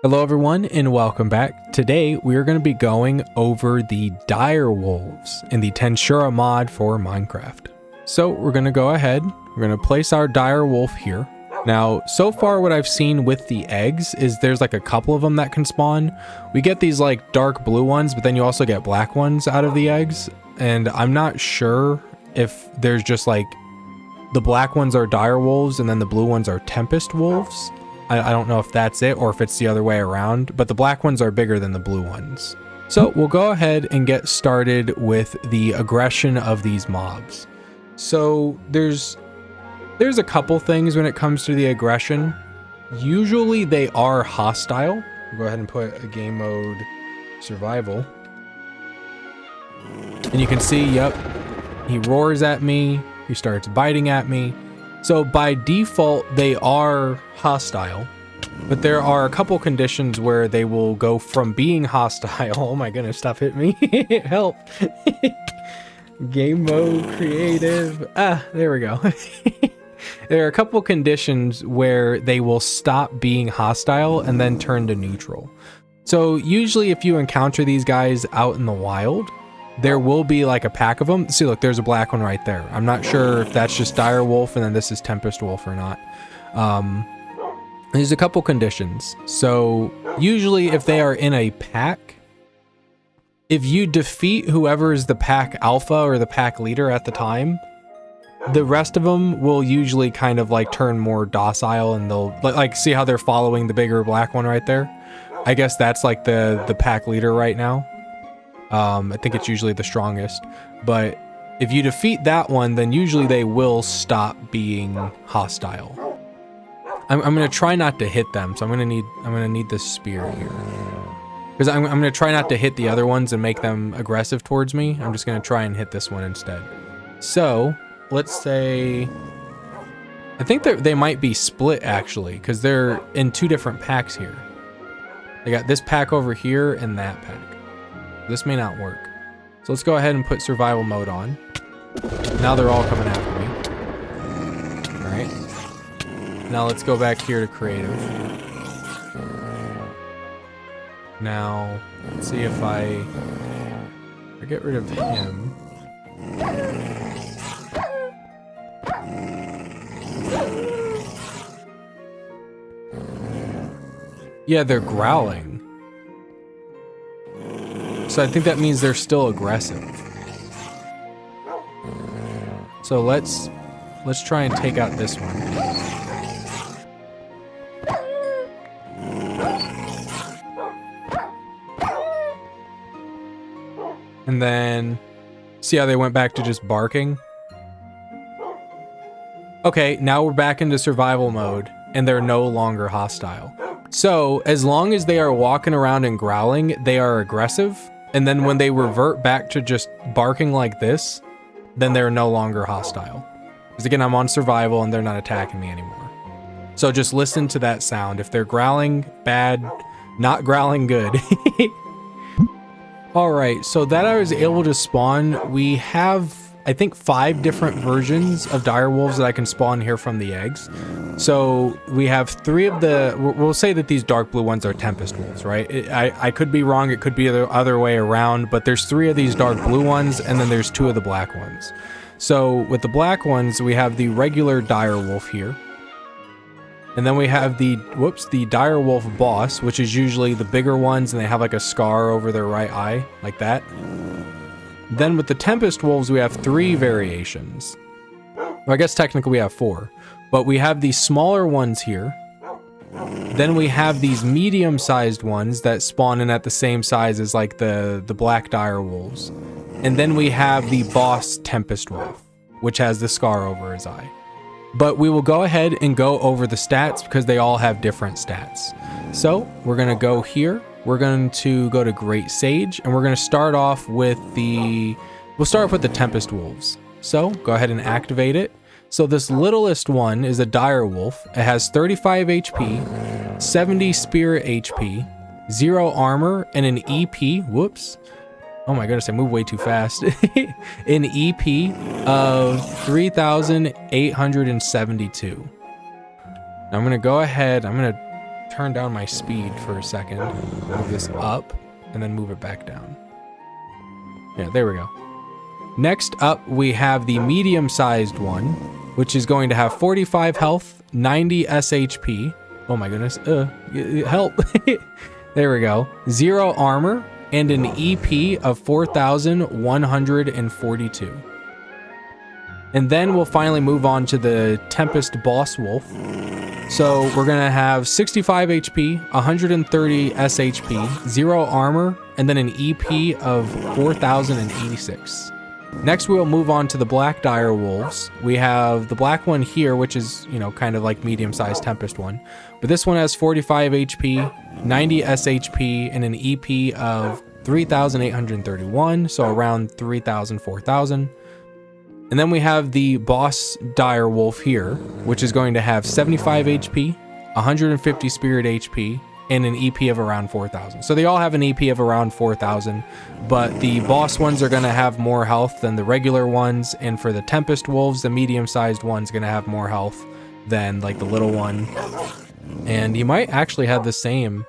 Hello everyone and welcome back. Today we are going to be going over the dire wolves in the Tensura mod for Minecraft. So we're going to go ahead, we're going to place our dire wolf here. Now, so far what I've seen with the eggs is there's like a couple of them that can spawn. We get these like dark blue ones, but then you also get black ones out of the eggs. And I'm not sure if there's just like the black ones are dire wolves and then the blue ones are tempest wolves. I don't know if that's it or if it's the other way around, but the black ones are bigger than the blue ones. So we'll go ahead and get started with the aggression of these mobs. So there's a couple things when it comes to the aggression. Usually they are hostile. We'll go ahead and put a game mode survival. And you can see, yep, he roars at me, he starts biting at me. So by default, they are hostile, but there are a couple conditions where they will go from being hostile. Oh my goodness, stop hitting me. Help. Game mode, creative. There we go. There are a couple conditions where they will stop being hostile and then turn to neutral. So usually if you encounter these guys out in the wild, there will be like a pack of them. See, look, there's a black one right there. I'm not sure if that's just dire wolf and then this is tempest wolf or not. There's a couple conditions. So usually if they are in a pack, if you defeat whoever is the pack alpha or the pack leader at the time, the rest of them will usually kind of like turn more docile and they'll like see how they're following the bigger black one right there. I guess that's like the pack leader right now. I think it's usually the strongest, but if you defeat that one, then usually they will stop being hostile. I'm gonna try not to hit them, so I'm gonna need this spear here, because I'm gonna try not to hit the other ones and make them aggressive towards me. I'm just gonna try and hit this one instead. So let's say, I think they might be split actually, because they're in two different packs here. They got this pack over here and that pack. This may not work. So let's go ahead and put survival mode on. Now they're all coming after me. All right. Now let's go back here to creative. Now, let's see if I get rid of him. Yeah, they're growling. So I think that means they're still aggressive. So let's try and take out this one. And then see how they went back to just barking? Okay, now we're back into survival mode and they're no longer hostile. So as long as they are walking around and growling, they are aggressive. And then when they revert back to just barking like this, then they're no longer hostile. Because again, I'm on survival and they're not attacking me anymore. So just listen to that sound. If they're growling, bad. Not growling, good. All right, so that I was able to spawn, we have, I think, 5 different versions of dire wolves that I can spawn here from the eggs. So we have 3 of the, we'll say that these dark blue ones are tempest wolves, right? I could be wrong, it could be the other way around, but there's 3 of these dark blue ones and then there's 2 of the black ones. So with the black ones, we have the regular dire wolf here. And then we have the dire wolf boss, which is usually the bigger ones and they have like a scar over their right eye, like that. Then with the tempest wolves, we have 3 variations. Well, I guess technically we have 4, but we have these smaller ones here. Then we have these medium-sized ones that spawn in at the same size as like the black dire wolves. And then we have the boss tempest wolf, which has the scar over his eye. But we will go ahead and go over the stats because they all have different stats. So we're gonna go here. We're going to go to Great Sage and we're going to start off with we'll start off with the Tempest Wolves. So go ahead and activate it. So this littlest one is a dire wolf. It has 35 HP, 70 spirit HP, 0 armor, and an EP. Whoops. Oh my goodness, I moved way too fast. An EP of 3,872. Now I'm going to go ahead. I'm going to turn down my speed for a second. Move this up and then move it back down. Yeah, there we go. Next up, we have the medium-sized one, which is going to have 45 health, 90 SHP. Oh my goodness. Help. There we go. 0 armor and an EP of 4,142. And then we'll finally move on to the Tempest Boss Wolf. So we're going to have 65 HP, 130 SHP, 0 armor, and then an EP of 4,086. Next, we'll move on to the Black Dire Wolves. We have the black one here, which is, you know, kind of like medium-sized Tempest one. But this one has 45 HP, 90 SHP, and an EP of 3,831, so around 3,000, 4,000. And then we have the Boss Dire Wolf here, which is going to have 75 HP, 150 Spirit HP, and an EP of around 4,000. So they all have an EP of around 4,000, but the boss ones are going to have more health than the regular ones, and for the Tempest Wolves, the medium-sized one's going to have more health than like the little one. And he might actually have the same...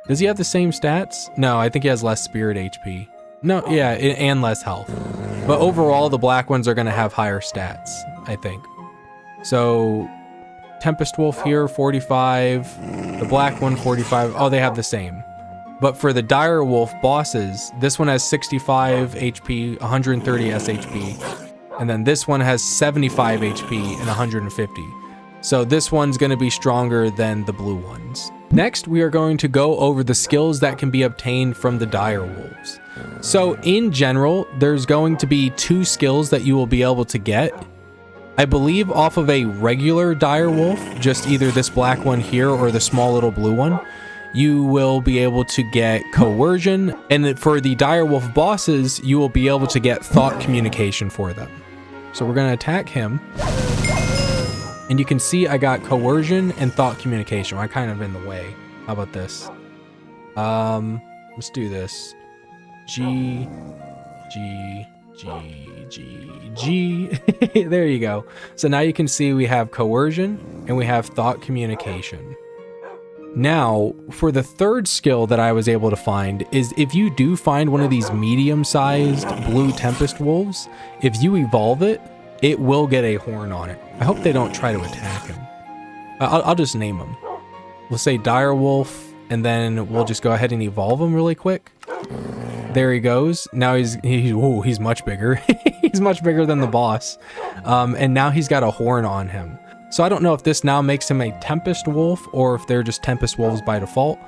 Does he have the same stats? No, I think he has less Spirit HP. No, yeah, and less health. But overall, the black ones are going to have higher stats, I think. So... Tempest Wolf here, 45. The black one, 45. Oh, they have the same. But for the Dire Wolf bosses, this one has 65 HP, 130 SHP. And then this one has 75 HP and 150. So this one's going to be stronger than the blue ones. Next, we are going to go over the skills that can be obtained from the Dire Wolves. So in general, there's going to be 2 skills that you will be able to get. I believe off of a regular Dire Wolf, just either this black one here or the small little blue one, you will be able to get Coercion, and for the Dire Wolf bosses, you will be able to get Thought Communication for them. So we're going to attack him, and you can see I got Coercion and Thought Communication. I'm kind of in the way. How about this? Let's do this. G. There you go. So now you can see we have Coercion and we have Thought Communication. Now, for the third skill that I was able to find is if you do find one of these medium-sized blue Tempest Wolves, if you evolve it, it will get a horn on it. I hope they don't try to attack him. I'll just name him. We'll say Dire Wolf, and then we'll just go ahead and evolve him really quick. There he goes. Now he's much bigger. He's much bigger than the boss. And now he's got a horn on him. So I don't know if this now makes him a Tempest Wolf or if they're just Tempest Wolves by default.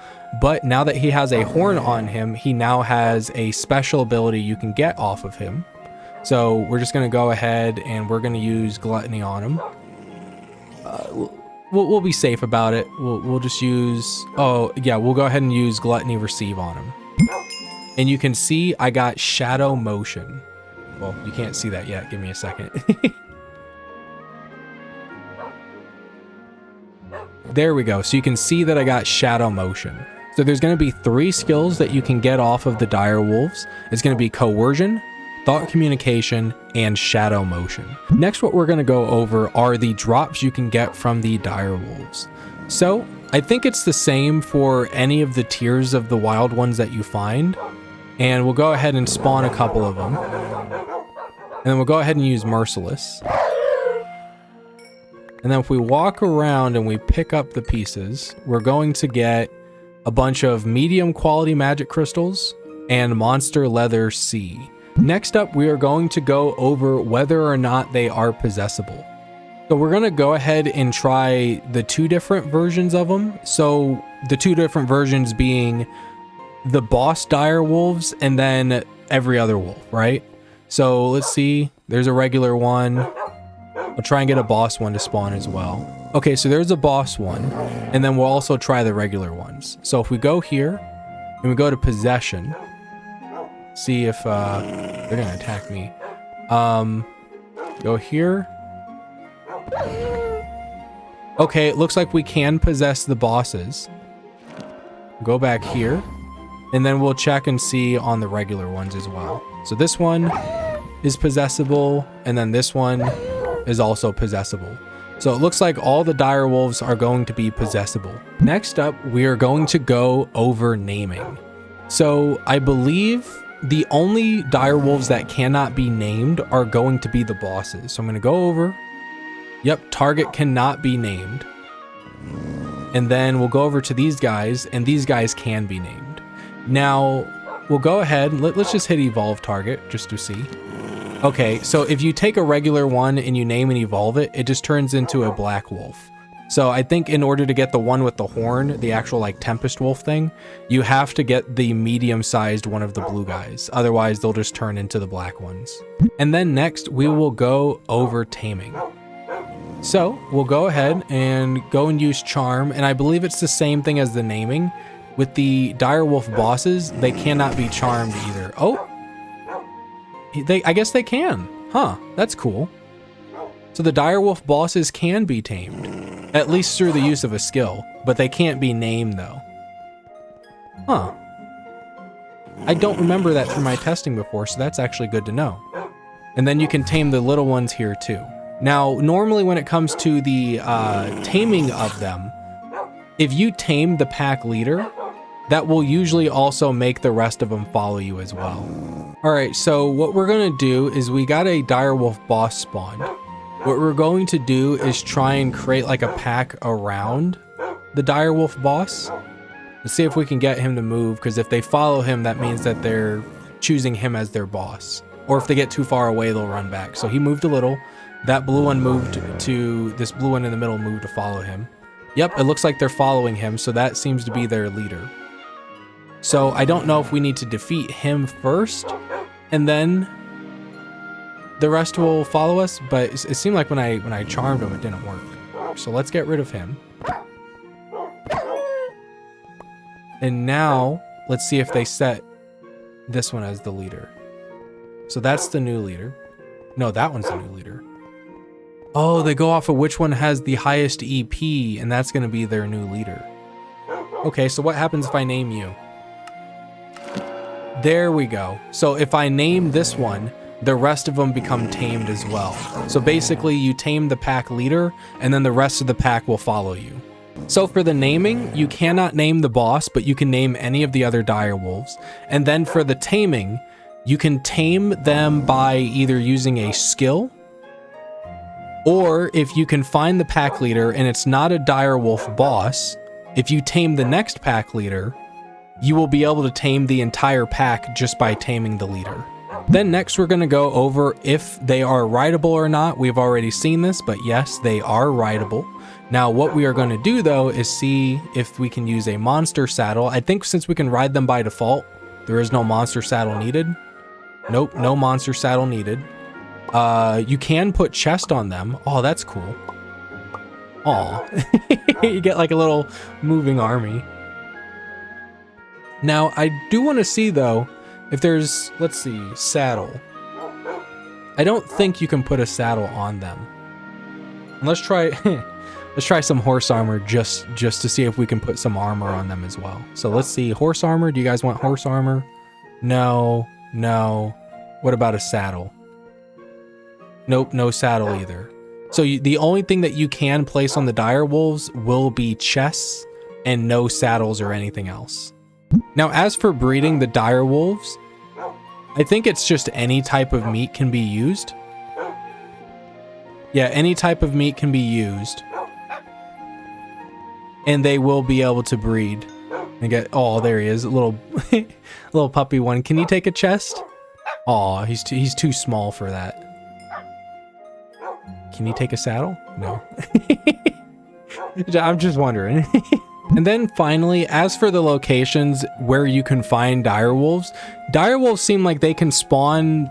But now that he has a horn on him, he now has a special ability you can get off of him. So we're just going to go ahead and we're going to use Gluttony on him. We'll be safe about it. We'll just use... Oh, yeah, we'll go ahead and use Gluttony Receive on him. And you can see I got Shadow Motion. Well, you can't see that yet. Give me a second. There we go. So you can see that I got Shadow Motion. So there's going to be 3 skills that you can get off of the Dire Wolves. It's going to be Coercion, Thought Communication, and Shadow Motion. Next, what we're going to go over are the drops you can get from the Dire Wolves. So I think it's the same for any of the tiers of the wild ones that you find. And we'll go ahead and spawn a couple of them. And then we'll go ahead and use Merciless. And then if we walk around and we pick up the pieces, we're going to get a bunch of medium quality magic crystals and Monster Leather C. Next up, we are going to go over whether or not they are possessable. So we're going to go ahead and try the 2 different versions of them. So the 2 different versions being the boss Dire Wolves and then every other wolf, right? So let's see. There's a regular one. I'll try and get a boss one to spawn as well. Okay, so there's a boss one, and then we'll also try the regular ones. So if we go here and we go to Possession, see if they're gonna attack me. Go here. Okay, it looks like we can possess the bosses. Go back here. And then we'll check and see on the regular ones as well. So this one is possessable, and then this one is also possessable. So it looks like all the dire wolves are going to be possessable. Next up, we are going to go over naming. So I believe the only dire wolves that cannot be named are going to be the bosses. So I'm going to go over. Yep, target cannot be named. And then we'll go over to these guys, and these guys can be named. Now, we'll go ahead. Let's just hit evolve target just to see. Okay, so if you take a regular one and you name and evolve it, it just turns into a black wolf. So I think in order to get the one with the horn, the actual like Tempest Wolf thing, you have to get the medium-sized one of the blue guys. Otherwise, they'll just turn into the black ones. And then next, we will go over taming. So we'll go ahead and go and use charm. And I believe it's the same thing as the naming. With the direwolf bosses, they cannot be charmed either. Oh, I guess they can. Huh, that's cool. So the direwolf bosses can be tamed, at least through the use of a skill, but they can't be named though. Huh. I don't remember that from my testing before, so that's actually good to know. And then you can tame the little ones here too. Now, normally when it comes to the taming of them, if you tame the pack leader, that will usually also make the rest of them follow you as well. All right, so what we're gonna do is we got a direwolf boss spawned. What we're going to do is try and create like a pack around the direwolf boss. Let's see if we can get him to move, because if they follow him, that means that they're choosing him as their boss. Or if they get too far away, they'll run back. So he moved a little. That blue one moved to, this blue one in the middle moved to follow him. Yep, it looks like they're following him, so that seems to be their leader. So I don't know if we need to defeat him first, and then the rest will follow us, but it seemed like when I charmed him, it didn't work. So let's get rid of him. And now, let's see if they set this one as the leader. So that's the new leader. No, that one's the new leader. Oh, they go off of which one has the highest EP, and that's going to be their new leader. Okay, so what happens if I name you? There we go. So if I name this one, the rest of them become tamed as well. So basically, you tame the pack leader, and then the rest of the pack will follow you. So for the naming, you cannot name the boss, but you can name any of the other direwolves. And then for the taming, you can tame them by either using a skill, or if you can find the pack leader and it's not a direwolf boss, if you tame the next pack leader, you will be able to tame the entire pack just by taming the leader. Then next we're going to go over if they are rideable or not. We've already seen this, but yes, they are rideable. Now what we are going to do though is see if we can use a monster saddle. I think since we can ride them by default, there is no monster saddle needed. Nope, no monster saddle needed. You can put chest on them. Oh, that's cool. Aw. You get like a little moving army. Now, I do want to see though, if there's, let's see, saddle. I don't think you can put a saddle on them. And let's try, let's try some horse armor just to see if we can put some armor on them as well. So let's see, horse armor. Do you guys want horse armor? No, no. What about a saddle? Nope, no saddle either. So the only thing that you can place on the direwolves will be chests and no saddles or anything else. Now, as for breeding the direwolves, I think it's just any type of meat can be used. Yeah, any type of meat can be used. And they will be able to breed. And get, oh, there he is, a little, little puppy one. Can you take a chest? Oh, he's too small for that. Can you take a saddle? No. I'm just wondering. And then finally, as for the locations where you can find direwolves, direwolves seem like they can spawn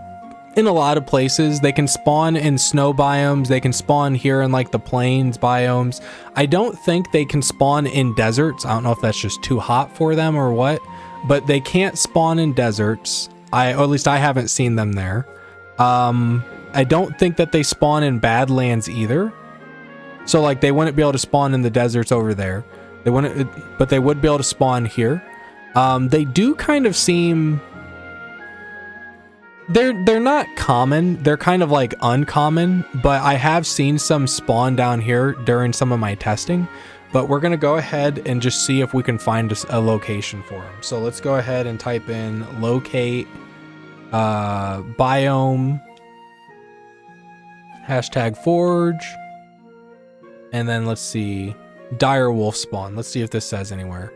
in a lot of places. They can spawn in snow biomes. They can spawn here in like the plains biomes. I don't think they can spawn in deserts. I don't know if that's just too hot for them or what, but they can't spawn in deserts. Or at least I haven't seen them there. I don't think that they spawn in Badlands either. So like they wouldn't be able to spawn in the deserts over there. They wouldn't, but they would be able to spawn here. They do kind of seem They're not common. They're kind of like uncommon, but I have seen some spawn down here during some of my testing. But we're going to go ahead and just see if we can find a location for them. So let's go ahead and type in locate biome #forge. And then let's see direwolf spawn. Let's see if this says anywhere.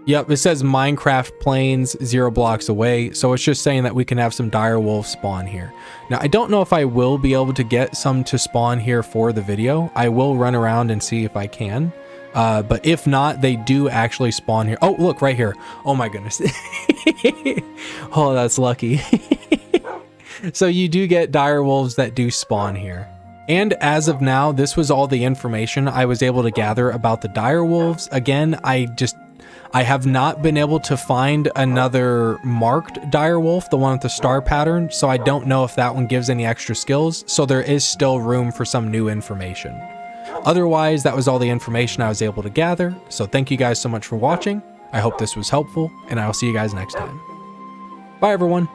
Yep, it says Minecraft Plains 0 blocks away. So it's just saying that we can have some direwolf spawn here. Now, I don't know if I will be able to get some to spawn here for the video. I will run around and see if I can. But if not, they do actually spawn here. Oh, look, right here. Oh my goodness. Oh, that's lucky. So you do get direwolves that do spawn here. And as of now, this was all the information I was able to gather about the direwolves. Again, I have not been able to find another marked direwolf, the one with the star pattern, so I don't know if that one gives any extra skills, so there is still room for some new information. Otherwise, that was all the information I was able to gather, so thank you guys so much for watching. I hope this was helpful, and I will see you guys next time. Bye, everyone.